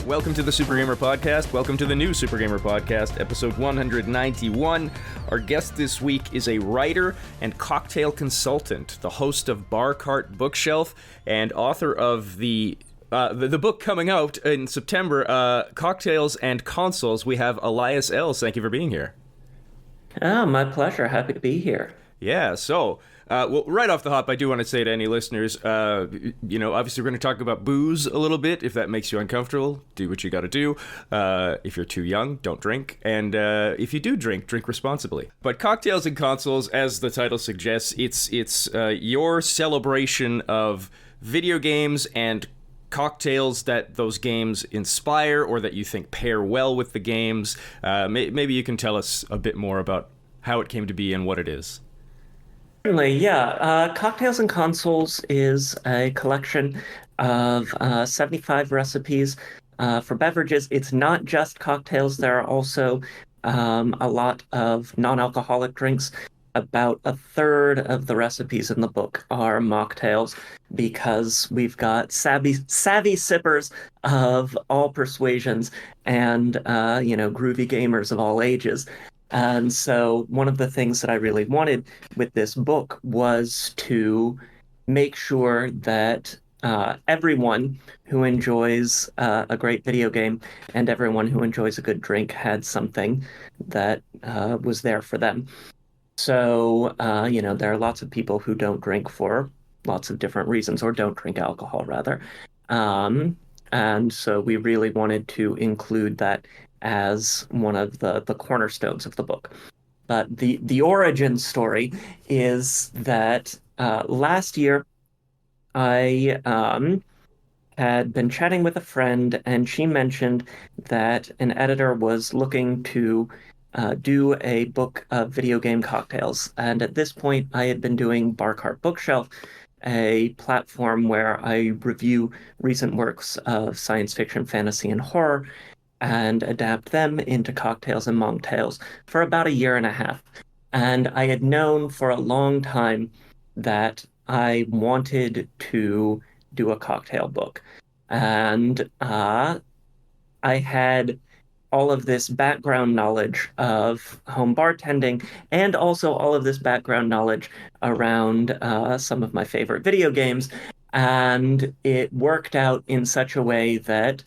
Welcome to the Super Gamer Podcast. Welcome to the new Super Gamer Podcast, episode 191. Our guest this week is a writer and cocktail consultant, the host of Bar Cart Bookshelf, and author of the book coming out in September, Cocktails and Consoles. We have Elias Eells. Thank you for being here. Oh, my pleasure. Happy to be here. Yeah, so, well, right off the hop, I do want to say to any listeners, obviously we're going to talk about booze a little bit. If that makes you uncomfortable, do what you got to do. If you're too young, don't drink. And if you do drink responsibly. But Cocktails and Consoles, as the title suggests, it's your celebration of video games and cocktails that those games inspire or that you think pair well with the games. Maybe you can tell us a bit more about how it came to be and what it is. Certainly, yeah. Cocktails and Consoles is a collection of 75 recipes for beverages. It's not just cocktails. There are also a lot of non-alcoholic drinks. About a third of the recipes in the book are mocktails because we've got savvy sippers of all persuasions and groovy gamers of all ages. And so one of the things that I really wanted with this book was to make sure that everyone who enjoys a great video game and everyone who enjoys a good drink had something that was there for them. So, there are lots of people who don't drink for lots of different reasons, or don't drink alcohol, rather. And so we really wanted to include that as one of the cornerstones of the book. But the origin story is that last year I had been chatting with a friend, and she mentioned that an editor was looking to do a book of video game cocktails. And at this point, I had been doing Bar Cart Bookshelf, a platform where I review recent works of science fiction, fantasy, and horror, and adapt them into cocktails and mocktails for about a year and a half. And I had known for a long time that I wanted to do a cocktail book. And I had all of this background knowledge of home bartending and also all of this background knowledge around some of my favorite video games. And it worked out in such a way that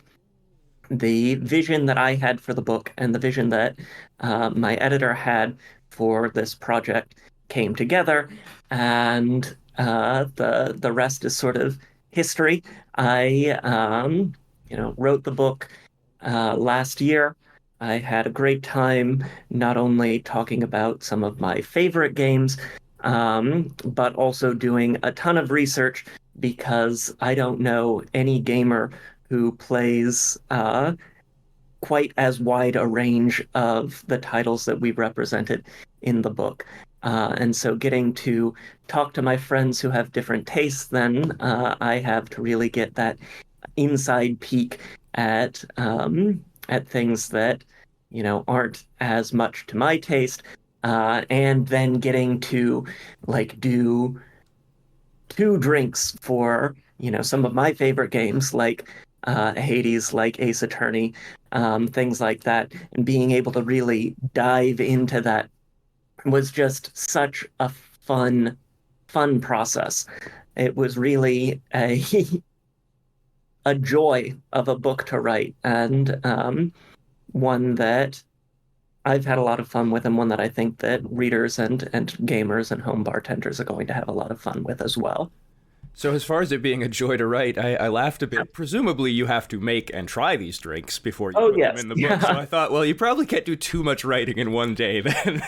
the vision that I had for the book and the vision that my editor had for this project came together, and the rest is sort of history. I wrote the book last year. I had a great time not only talking about some of my favorite games, but also doing a ton of research, because I don't know any gamer who plays quite as wide a range of the titles that we represented in the book. And so getting to talk to my friends who have different tastes than I have to really get that inside peek at things that aren't as much to my taste, and then getting to do two drinks for some of my favorite games like Hades, like Ace Attorney, things like that, and being able to really dive into that was just such a fun process. It was really a a joy of a book to write, and one that I've had a lot of fun with, and one that I think that readers and gamers and home bartenders are going to have a lot of fun with as well. So as far as it being a joy to write, I laughed a bit. Presumably you have to make and try these drinks before you put them in the book. Yeah. So I thought, well, you probably can't do too much writing in one day then.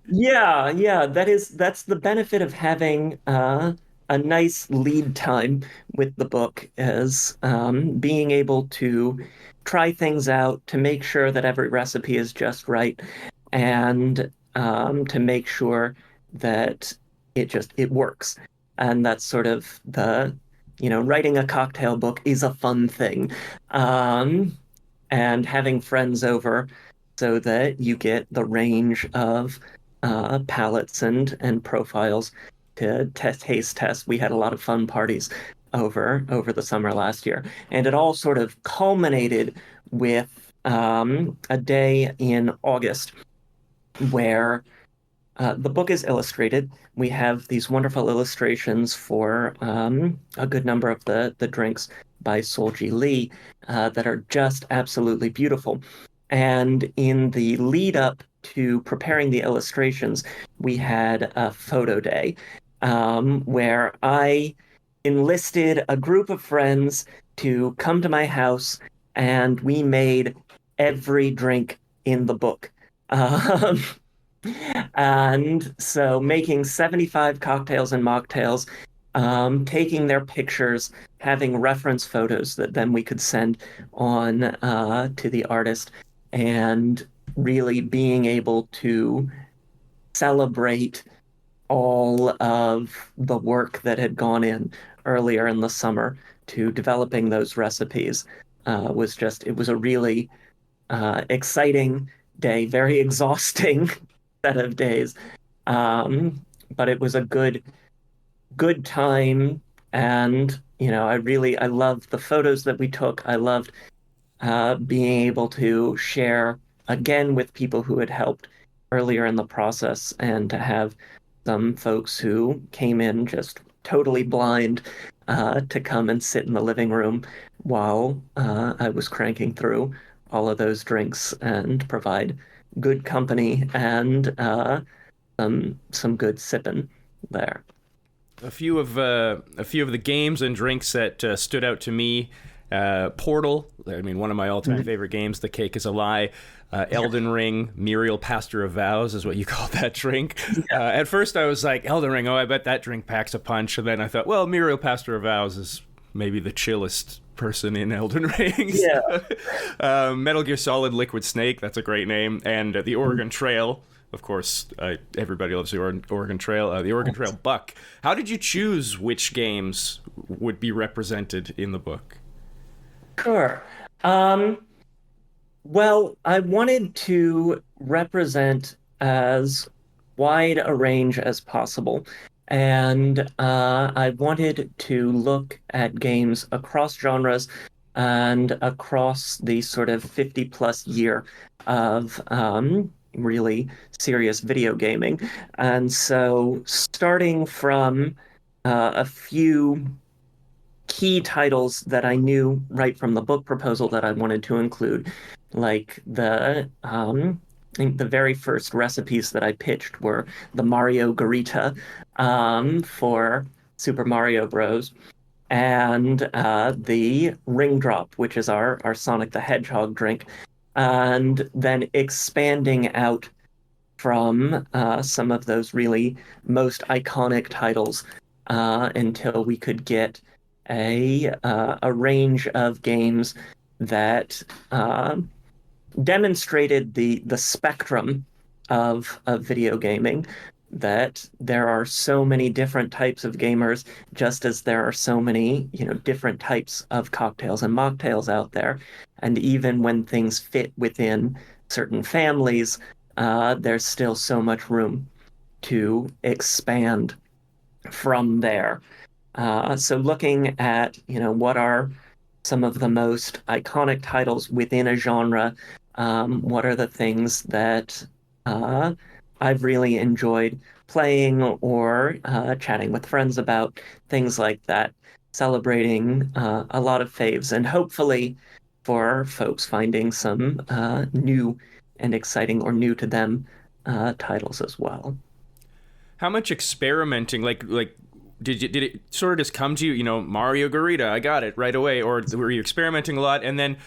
Yeah, that's the benefit of having a nice lead time with the book, is being able to try things out, to make sure that every recipe is just right, and to make sure that it works. And that's sort of writing a cocktail book is a fun thing. And having friends over so that you get the range of palettes and profiles to taste test. We had a lot of fun parties over the summer last year. And it all sort of culminated with a day in August where the book is illustrated. We have these wonderful illustrations for a good number of the drinks by Solji Lee that are just absolutely beautiful. And in the lead up to preparing the illustrations, we had a photo day where I enlisted a group of friends to come to my house, and we made every drink in the book. Um, and so making 75 cocktails and mocktails, taking their pictures, having reference photos that then we could send on to the artist, and really being able to celebrate all of the work that had gone in earlier in the summer to developing those recipes it was a really exciting day, very exhausting set of days. But it was a good time. And, I loved the photos that we took. I loved being able to share again with people who had helped earlier in the process and to have some folks who came in just totally blind to come and sit in the living room while I was cranking through all of those drinks and provide good company and some good sipping there. A few of the games and drinks that stood out to me. Portal, I mean, one of my all-time favorite games. The Cake is a Lie. Elden Ring, Muriel Pastor of Vows is what you call that drink. At first I was like, Elden Ring, oh, I bet that drink packs a punch. And then I thought, well, Muriel Pastor of Vows is maybe the chillest person in Elden Ring. Yeah. Metal Gear Solid Liquid Snake, that's a great name. And the Oregon Trail, of course, everybody loves the Oregon Trail. The Oregon Trail Buck. How did you choose which games would be represented in the book? Sure. Well, I wanted to represent as wide a range as possible. And I wanted to look at games across genres and across the sort of 50 plus year of really serious video gaming. And so, starting from a few key titles that I knew right from the book proposal that I wanted to include, like I think the very first recipes that I pitched were the Mario Garita for Super Mario Bros. And the Ring Drop, which is our Sonic the Hedgehog drink, and then expanding out from some of those really most iconic titles until we could get a range of games that demonstrated the spectrum of video gaming. That there are so many different types of gamers, just as there are so many, different types of cocktails and mocktails out there. And even when things fit within certain families, there's still so much room to expand from there. So looking at, what are some of the most iconic titles within a genre, what are the things that I've really enjoyed playing or chatting with friends about, things like that, celebrating a lot of faves, and hopefully for folks finding some new and exciting or new to them titles as well. How much experimenting, like did it sort of just come to you, Mario Garita, I got it right away, or were you experimenting a lot? And then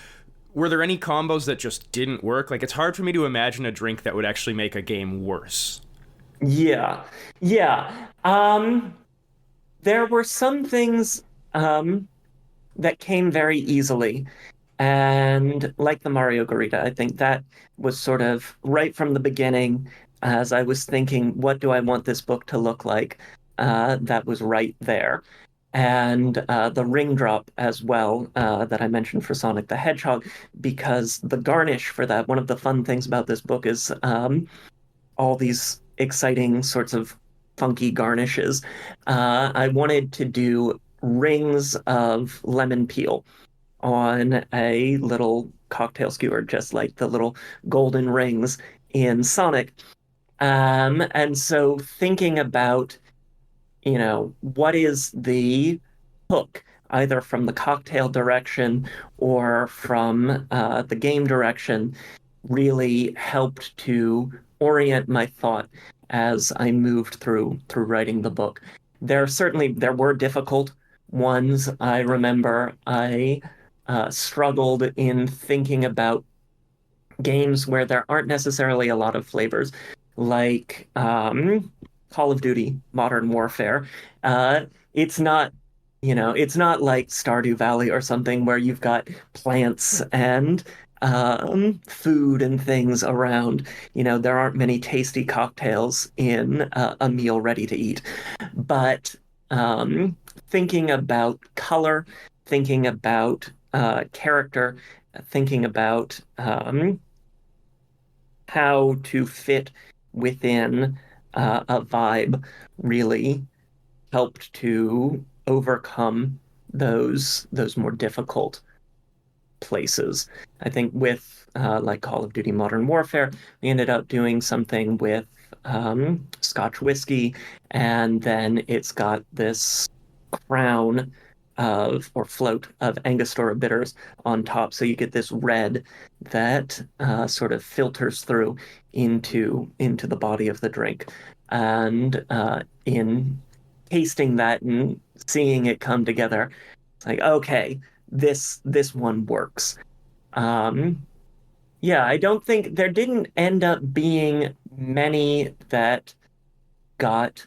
were there any combos that just didn't work? Like, it's hard for me to imagine a drink that would actually make a game worse. Yeah, yeah. There were some things that came very easily. And like the Mario Garita, I think that was sort of right from the beginning as I was thinking, what do I want this book to look like? That was right there. And the ring drop as well that I mentioned for Sonic the Hedgehog, because the garnish for that, one of the fun things about this book is all these exciting sorts of funky garnishes. I wanted to do rings of lemon peel on a little cocktail skewer, just like the little golden rings in Sonic. And so thinking about, what is the hook, either from the cocktail direction or from the game direction, really helped to orient my thought as I moved through writing the book. There were difficult ones. I remember I struggled in thinking about games where there aren't necessarily a lot of flavors, like Call of Duty, Modern Warfare. Uh, it's not, it's not like Stardew Valley or something where you've got plants and food and things around. There aren't many tasty cocktails in a meal ready to eat. But thinking about color, thinking about character, thinking about how to fit within a vibe really helped to overcome those more difficult places. I think with like Call of Duty Modern Warfare, we ended up doing something with Scotch whiskey, and then it's got this crown of or float of Angostura bitters on top. So you get this red that sort of filters through into the body of the drink. And in tasting that and seeing it come together, it's like, okay, this one works. Um, yeah, I don't think there didn't end up being many that got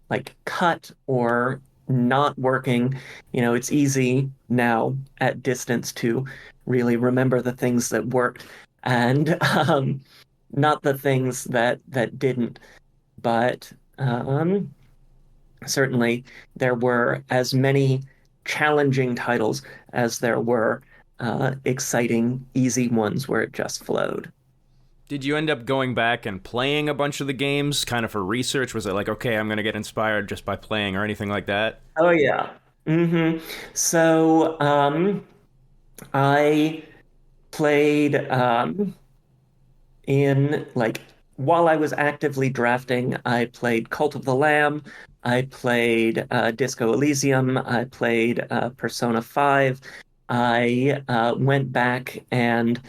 like cut or not working. It's easy now at distance to really remember the things that worked and not the things that didn't. But certainly there were as many challenging titles as there were exciting, easy ones where it just flowed. Did you end up going back and playing a bunch of the games kind of for research? Was it like, okay, I'm going to get inspired just by playing or anything like that? Oh yeah. So I played in like while I was actively drafting, I played Cult of the Lamb, I played Disco Elysium, I played Persona 5. I went back and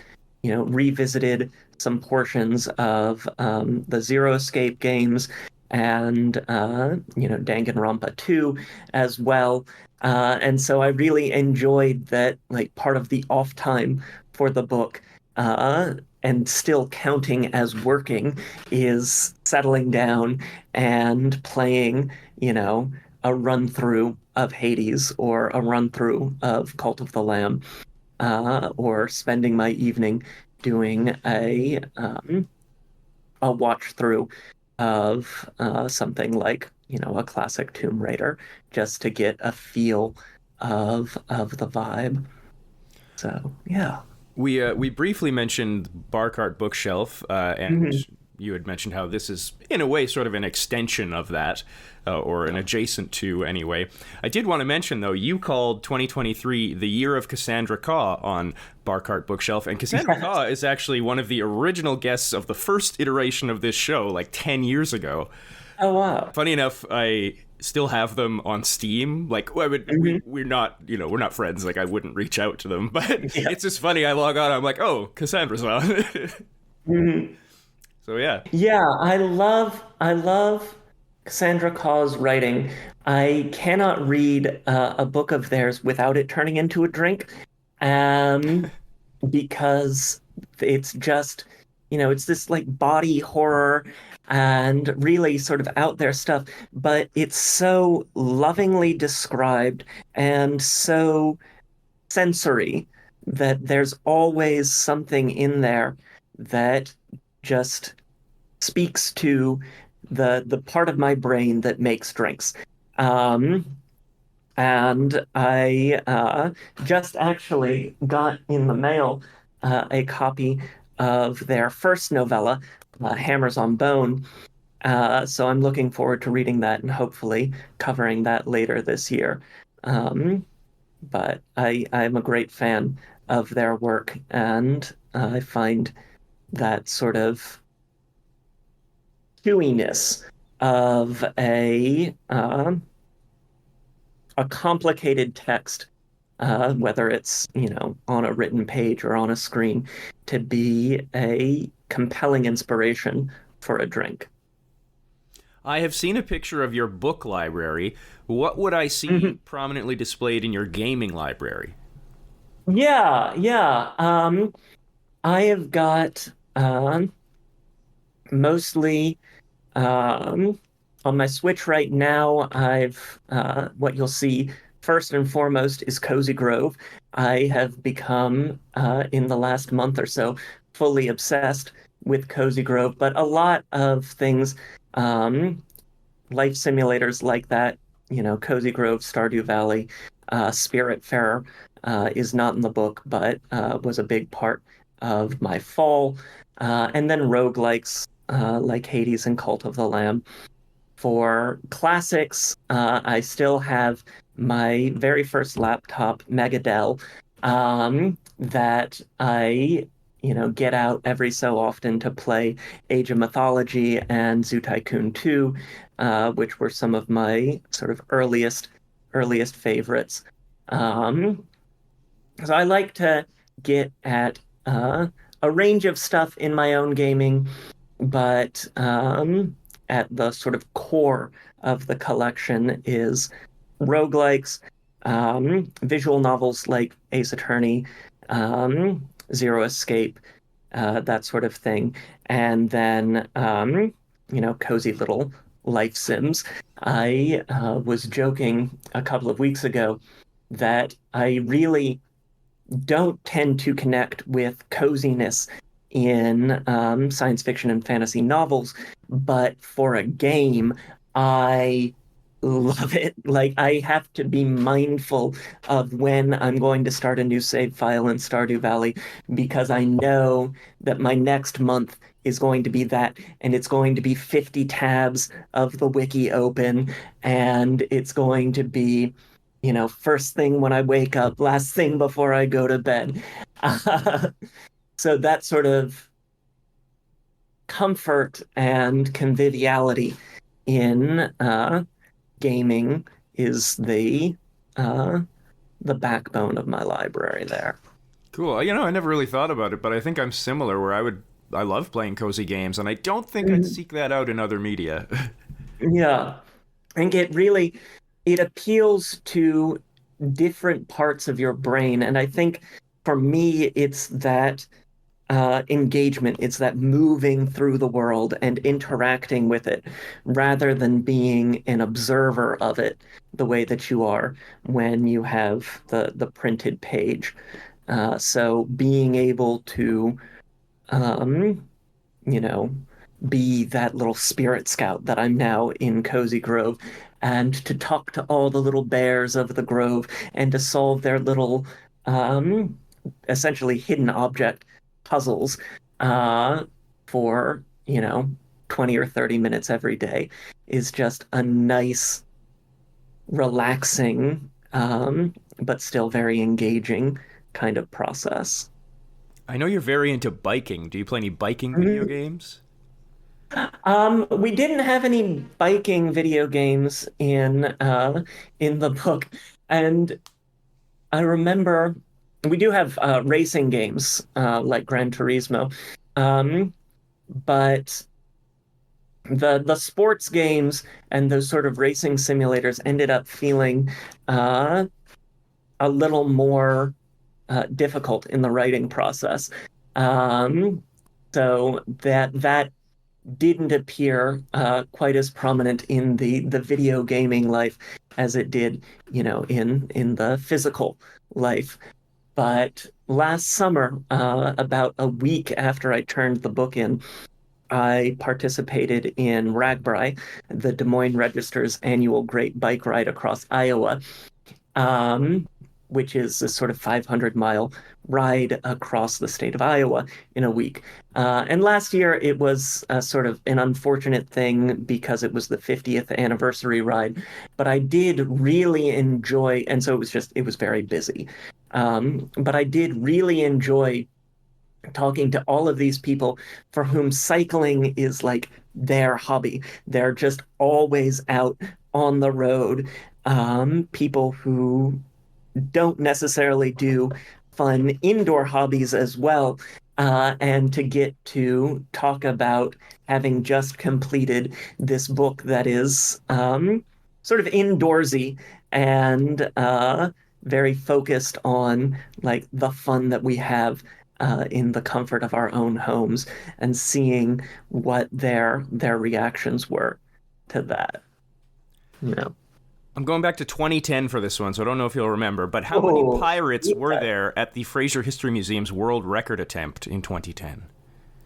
revisited some portions of the Zero Escape games and Danganronpa 2 as well. And so I really enjoyed that, like part of the off time for the book, uh, and still counting as working is settling down and playing, a run through of Hades or a run through of Cult of the Lamb, or spending my evening doing a watch through of something like, a classic Tomb Raider, just to get a feel of the vibe. So yeah. We briefly mentioned Barcart Bookshelf, and Mhm. you had mentioned how this is, in a way, sort of an extension of that, or an adjacent to, anyway. I did want to mention, though, you called 2023 the year of Cassandra Caw on Barcart Bookshelf, and Cassandra Yes. Caw is actually one of the original guests of the first iteration of this show, like 10 years ago. Oh wow. Funny enough, I still have them on Steam. Like, well, I mean, Mhm. we're not, we're not friends. Like, I wouldn't reach out to them, but Yeah. it's just funny. I log on, I'm like, oh, Cassandra's on. Mhm. So yeah, Yeah, I love Cassandra Caw's writing. I cannot read a book of theirs without it turning into a drink. Um, because it's just, it's this like body horror and really sort of out there stuff, but it's so lovingly described and so sensory that there's always something in there that just speaks to the part of my brain that makes drinks. Um, and I just actually got in the mail a copy of their first novella, Hammers on Bone. So I'm looking forward to reading that and hopefully covering that later this year. Um, but I'm a great fan of their work, and I find that sort of chewiness of a complicated text, whether it's, on a written page or on a screen, to be a compelling inspiration for a drink. I have seen a picture of your book library. What would I see Mhm. prominently displayed in your gaming library? Yeah, yeah. I have got mostly Um, on my Switch right now, I've what you'll see first and foremost is Cozy Grove. I have become in the last month or so fully obsessed with Cozy Grove, but a lot of things, um, life simulators like that, Cozy Grove, Stardew Valley, Spiritfarer is not in the book, but was a big part of my fall. And then roguelikes like Hades and Cult of the Lamb. For classics, I still have my very first laptop, Megadell, that I, get out every so often to play Age of Mythology and Zoo Tycoon 2, which were some of my sort of earliest favorites. Um, so I like to get at a range of stuff in my own gaming, but at the sort of core of the collection is roguelikes, visual novels like Ace Attorney, Zero Escape, that sort of thing, and then cozy little life sims. I was joking a couple of weeks ago that I really don't tend to connect with coziness in science fiction and fantasy novels, but for a game, I love it. Like, I have to be mindful of when I'm going to start a new save file in Stardew Valley because I know that my next month is going to be that, and it's going to be 50 tabs of the wiki open, and it's going to be first thing when I wake up, last thing before I go to bed. Uh, so that sort of comfort and conviviality in gaming is uh, the backbone of my library there. Cool. I never really thought about it, but I think I'm similar where I love playing cozy games and I don't think I'd Mhm. seek that out in other media. Yeah, I think it appeals to different parts of your brain, and I think for me, it's that engagement. It's that moving through the world and interacting with it rather than being an observer of it the way that you are when you have the printed page. So being able to, um, you know, be that little spirit scout that I'm now in Cozy Grove, and to talk to all the little bears of the grove and to solve their little, um, essentially hidden object puzzles uh, for, 20 or 30 minutes every day is just a nice, relaxing, but still very engaging kind of process. I know you're very into biking. Do you play any biking video Mhm. games? We didn't have any biking video games in the book, and I remember we do have racing games like Gran Turismo, um, but the sports games and those sort of racing simulators ended up feeling uh, a little more difficult in the writing process. Um, so that didn't appear quite as prominent in the video gaming life as it did, in the physical life. But last summer, about a week after I turned the book in, I participated in RAGBRAI, the Des Moines Register's annual Great Bike Ride across Iowa. Um, which is a sort of 500-mile ride across the state of Iowa in a week. And last year it was sort of an unfortunate thing because it was the 50th anniversary ride, but I did really enjoy, and so it was very busy. But I did really enjoy talking to all of these people for whom cycling is like their hobby. They're just always out on the road. People who don't necessarily do fun indoor hobbies as well. And to get to talk about having just completed this book that is sort of indoorsy and very focused on like the fun that we have in the comfort of our own homes and seeing what their reactions were to that, you know. I'm going back to 2010 for this one, so I don't know if you'll remember, but how many Oh, pirates were yeah. there at the Fraser History Museum's world record attempt in 2010?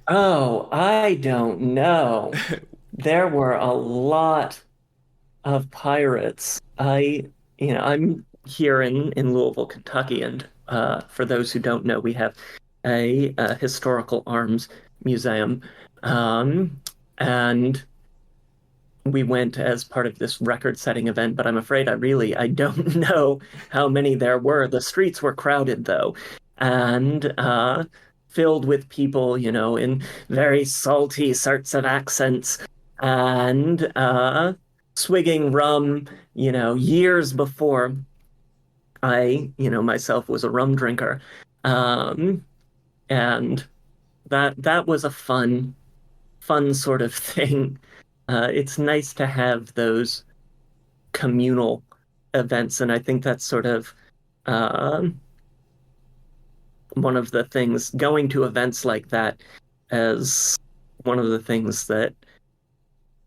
Oh, I don't know. There were a lot of pirates. I'm here in Louisville, Kentucky, and for those who don't know, we have a historical arms museum, and we went as part of this record-setting event. But I'm afraid I don't know how many there were. The streets were crowded though, and filled with people, in very salty sorts of accents and swigging rum, years before I, myself was a rum drinker. Um, and that was a fun sort of thing. It's nice to have those communal events, and I think that's sort of um, one of the things going to events like that as one of the things that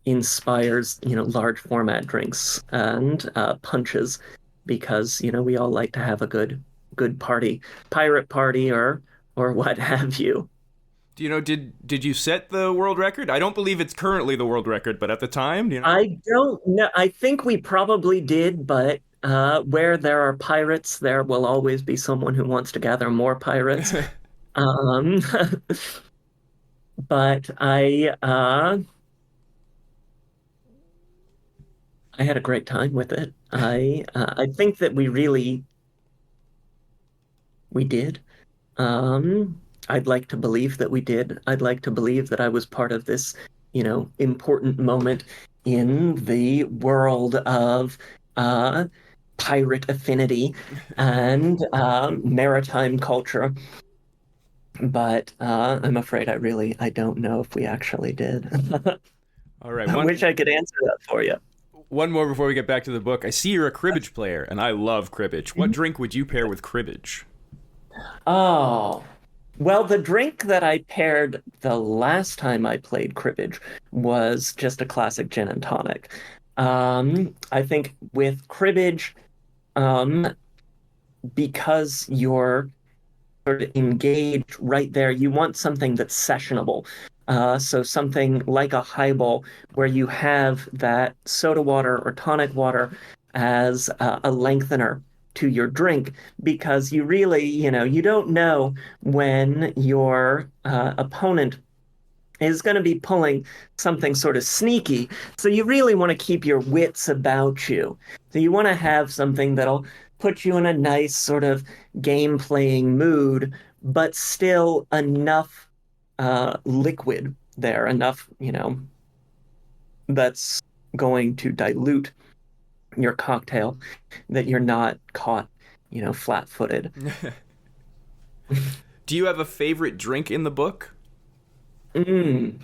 inspires, large format drinks and punches because, we all like to have a good party, pirate party or what have you. Do you know, did you set the world record? I don't believe it's currently the world record, but at the time, do you know? I don't know. I think we probably did, but where there are pirates, there will always be someone who wants to gather more pirates. Um, but I had a great time with it. I think that we did. I'd like to believe that we did. I'd like to believe that I was part of this, important moment in the world of uh, pirate affinity and maritime culture. But I'm afraid I don't know if we actually did. All right, I wish I could answer that for you. one more before we get back to the book. I see you're a cribbage player, and I love cribbage. What Mhm. drink would you pair with cribbage? Oh, well, the drink that I paired the last time I played cribbage was just a classic gin and tonic. I think with cribbage, um, because you're sort of engaged right there, you want something that's sessionable. So something like a highball where you have that soda water or tonic water as a lengthener to your drink because you really, you don't know when your opponent is going to be pulling something sort of sneaky. So you really want to keep your wits about you. So you want to have something that'll put you in a nice sort of game playing mood, but still enough liquid there, enough, that's going to dilute your cocktail that you're not caught, flat footed. Do you have a favorite drink in the book? Mm,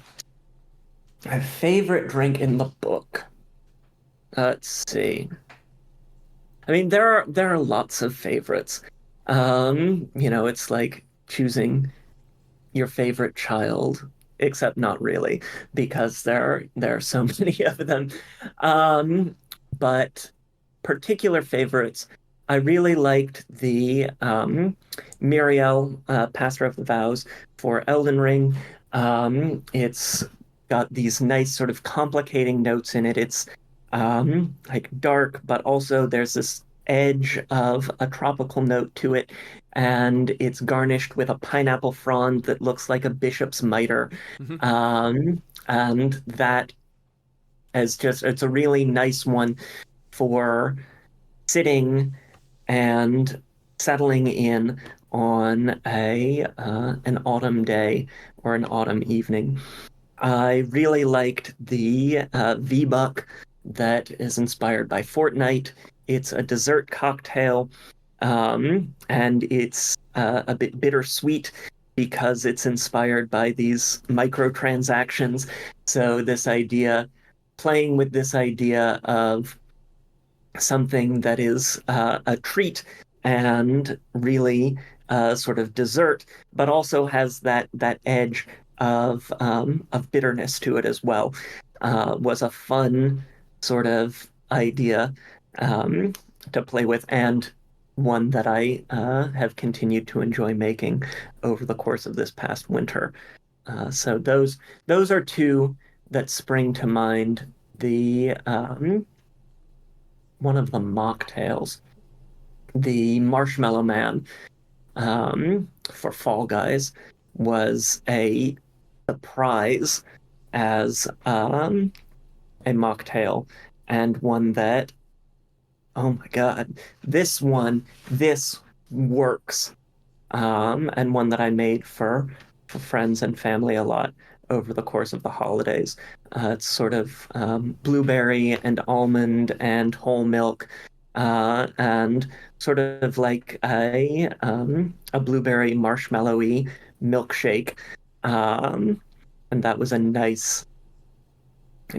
my favorite drink in the book. Let's see. I mean, there are lots of favorites. It's like choosing your favorite child, except not really, because there are so many of them. Um, but particular favorites, I really liked the Muriel, Pastor of the Vows for Elden Ring. It's got these nice sort of complicating notes in it. It's like dark, but also there's this edge of a tropical note to it, and it's garnished with a pineapple frond that looks like a bishop's mitre. Mhm. And that is just, it's a really nice one for sitting and settling in on a an autumn day or an autumn evening. I really liked the V-Buck that is inspired by Fortnite. It's a dessert cocktail, and it's a bit bittersweet because it's inspired by these microtransactions. So this idea, playing with this idea of something that is a treat and really sort of dessert, but also has that edge of bitterness to it as well. Was a fun sort of idea um, to play with, and one that I have continued to enjoy making over the course of this past winter. So those are two that spring to mind. The one of the mocktails, the Marshmallow Man for Fall Guys, was a surprise as a mocktail, and one that, oh my God, this works. And one that I made for friends and family a lot over the course of the holidays. It's sort of blueberry and almond and whole milk, and sort of like a blueberry marshmallowy milkshake. Um, and that was a nice,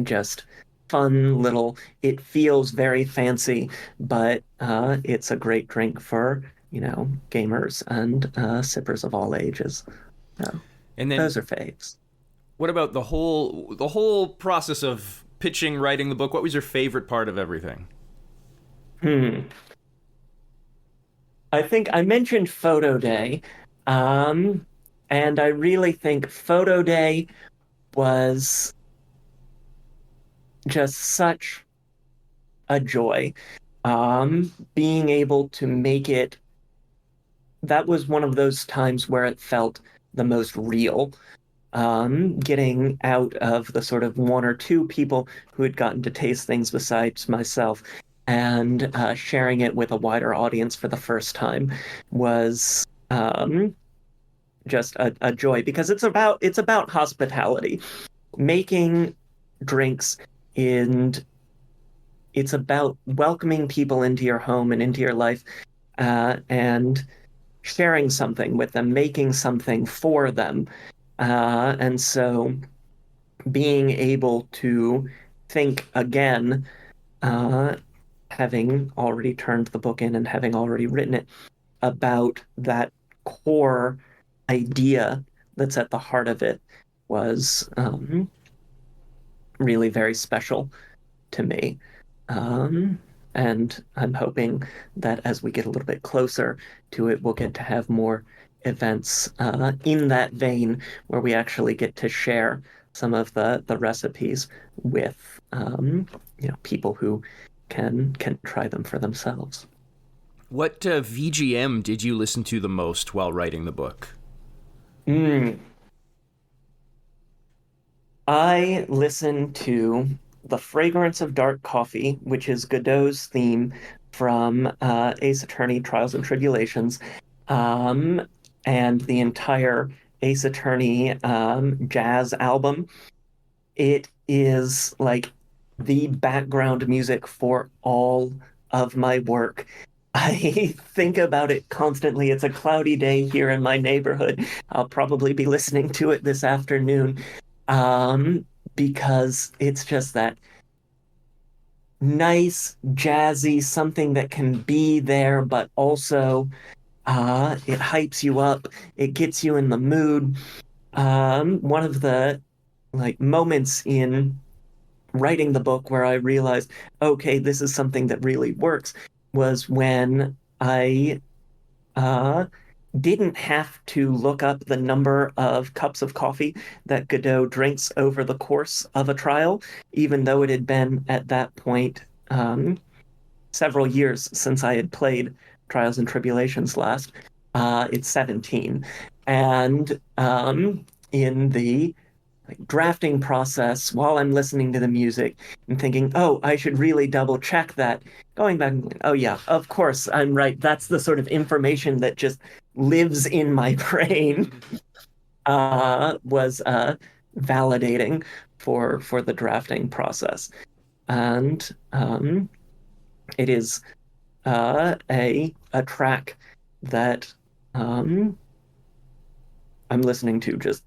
just fun little. It feels very fancy, but it's a great drink for, gamers and sippers of all ages. So And then those are faves. what about the whole process of pitching, writing the book? What was your favorite part of everything? Hmm. I think I mentioned Photo Day, um, and I really think Photo Day was just such a joy. Being able to make it, that was one of those times where it felt the most real. Getting out of the sort of one or two people who had gotten to taste things besides myself, and sharing it with a wider audience for the first time was just a joy, because it's about hospitality, making drinks, and it's about welcoming people into your home and into your life, and sharing something with them, making something for them. And so being able to think again, uh, having already turned the book in and having already written it, about that core idea that's at the heart of it was really very special to me. Um, and I'm hoping that as we get a little bit closer to it, we'll get to have more events in that vein where we actually get to share some of the recipes with people who can try them for themselves. What VGM did you listen to the most while writing the book? Mm. I listen to The Fragrance of Dark Coffee, which is Godot's theme from Ace Attorney Trials and Tribulations, um, and the entire Ace Attorney jazz album. It is like the background music for all of my work. I think about it constantly. It's a cloudy day here in my neighborhood. I'll probably be listening to it this afternoon, um, because it's just that nice, jazzy, something that can be there, but also it hypes you up. It gets you in the mood. One of the like moments in writing the book where I realized, okay, this is something that really works, was when I uh, didn't have to look up the number of cups of coffee that Godot drinks over the course of a trial, even though it had been at that point several years since I had played Trials and Tribulations last. It's 17. And in the drafting process, while I'm listening to the music and thinking, oh, I should really double check that, going back and going, oh, yeah, of course, I'm right. That's the sort of information that just lives in my brain, was validating for the drafting process. And it is a track that um, I'm listening to just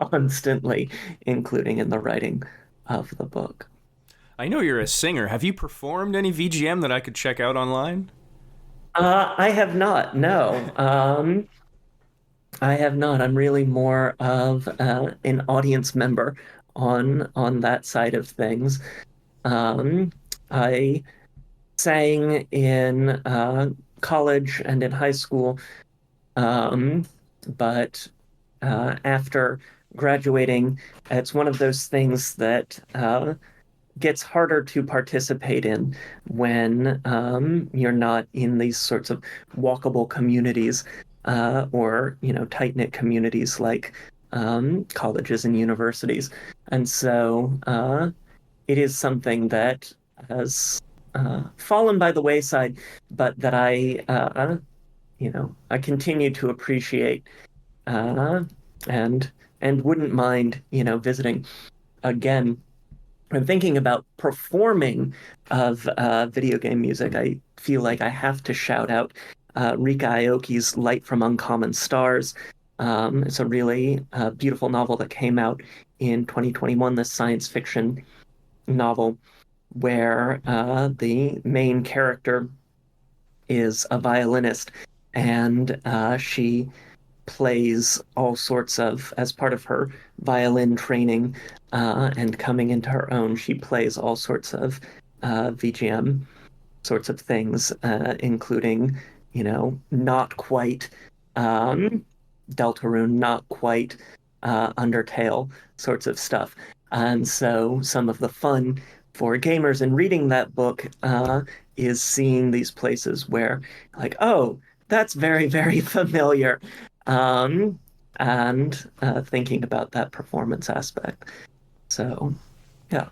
constantly, including in the writing of the book. I know you're a singer. Have you performed any VGM that I could check out online? I have not, no. I have not. I'm really more of an audience member on that side of things. I sang in college and in high school, um, but after graduating, it's one of those things that gets harder to participate in when you're not in these sorts of walkable communities, or tight-knit communities like colleges and universities. And so it is something that has fallen by the wayside, but that I continue to appreciate, uh, and wouldn't mind, visiting again. I'm thinking about performing of video game music. I feel like I have to shout out Rika Aoki's Light from Uncommon Stars. It's a really beautiful novel that came out in 2021, this science fiction novel where the main character is a violinist, and she plays all sorts of, as part of her violin training and coming into her own, she plays all sorts of VGM sorts of things, including, not quite um, Deltarune, not quite Undertale sorts of stuff. And so some of the fun for gamers in reading that book is seeing these places where, like, oh, that's very, very familiar. Um, and thinking about that performance aspect. So, yeah,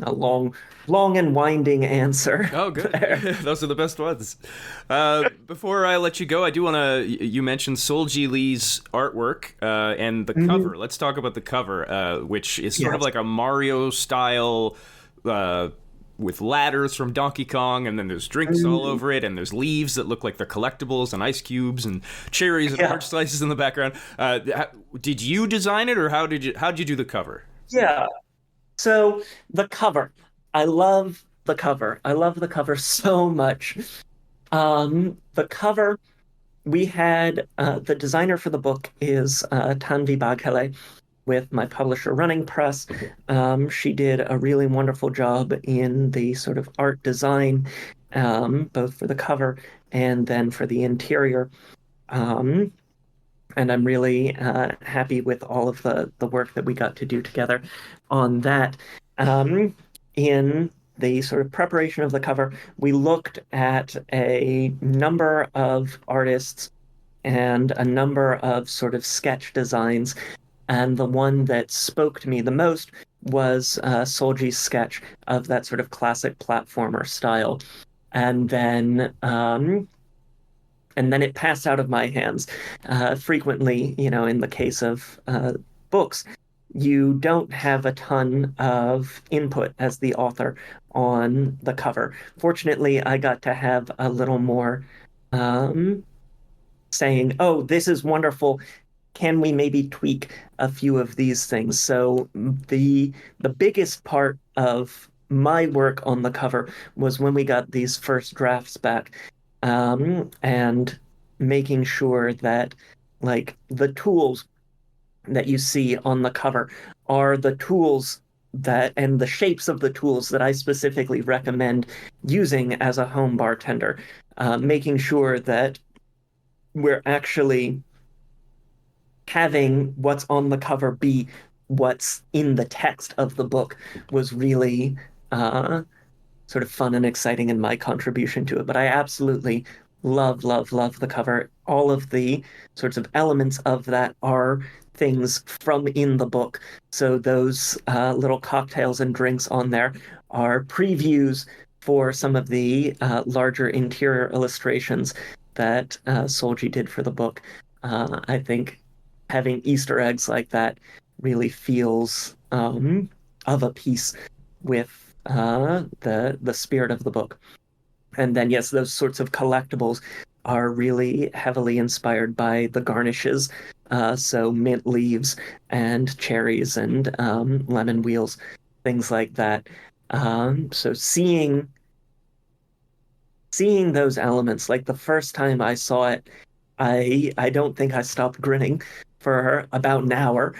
a long and winding answer Oh, good. there. Those are the best ones. Before I let you go, I do want to. You mentioned Solji Lee's artwork and the Mhm. cover. Let's talk about the cover, which is sort of Yes. like a Mario style. With ladders from Donkey Kong, and then there's drinks all Mhm. over it, and there's leaves that look like they're collectibles, and ice cubes, and cherries and Yeah. orange slices in the background. Did you design it, or how did you do the cover? Yeah. So the cover, I love the cover. I love the cover so much. The cover, we had the designer for the book is Tanvi Baghele with my publisher Running Press. She did a really wonderful job in the sort of art design, both for the cover and then for the interior. Um, and I'm really happy with all of the work that we got to do together on that. In the sort of preparation of the cover, we looked at a number of artists and a number of sort of sketch designs, and the one that spoke to me the most was Solji's sketch of that sort of classic platformer style. And then it passed out of my hands. Frequently, in the case of books, you don't have a ton of input as the author on the cover. Fortunately, I got to have a little more um, saying, oh, this is wonderful. Can we maybe tweak a few of these things? So the biggest part of my work on the cover was when we got these first drafts back, and making sure that, like, the tools that you see on the cover are the tools that and the shapes of the tools that I specifically recommend using as a home bartender, making sure that we're actually having what's on the cover be what's in the text of the book was really uh, sort of fun and exciting in my contribution to it. But I absolutely love, love, love the cover. All of the sorts of elements of that are things from in the book. So those little cocktails and drinks on there are previews for some of the larger interior illustrations that Solji did for the book. I think having Easter eggs like that really feels of a piece with the spirit of the book. And then yes, those sorts of collectibles are really heavily inspired by the garnishes. So mint leaves and cherries and lemon wheels, things like that. So seeing those elements, like the first time I saw it, I don't think I stopped grinning for about an hour.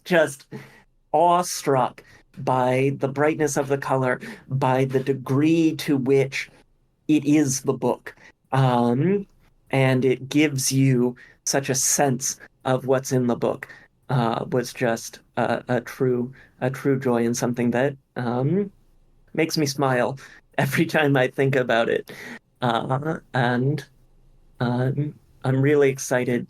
Just awestruck by the brightness of the color, by the degree to which it is the book. And it gives you such a sense of what's in the book. Was just a true joy and something that makes me smile every time I think about it. And I'm really excited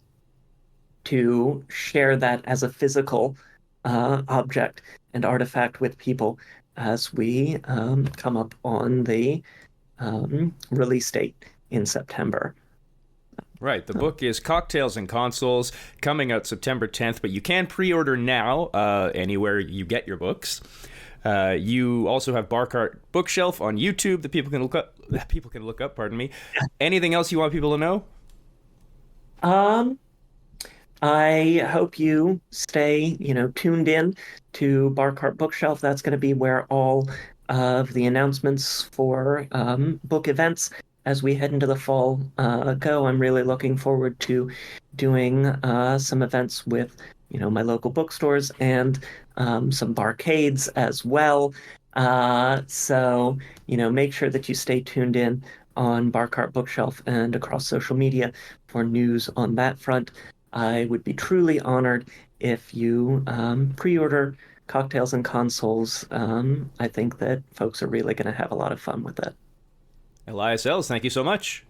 to share that as a physical object and artifact with people as we come up on the release date in September. Right. The book is Cocktails and Consoles, coming out September 10th, but you can pre-order now anywhere you get your books. You also have Barcart Bookshelf on YouTube that people can look up. Pardon me. Anything else you want people to know? Um, I hope you stay, tuned in to Barcart Bookshelf. That's going to be where all of the announcements for book events as we head into the fall go. I'm really looking forward to doing some events with, my local bookstores and some barcades as well. So, make sure that you stay tuned in on Barcart Bookshelf and across social media for news on that front. I would be truly honored if you pre-order Cocktails and Consoles. I think that folks are really going to have a lot of fun with it. Elias Eells, thank you so much.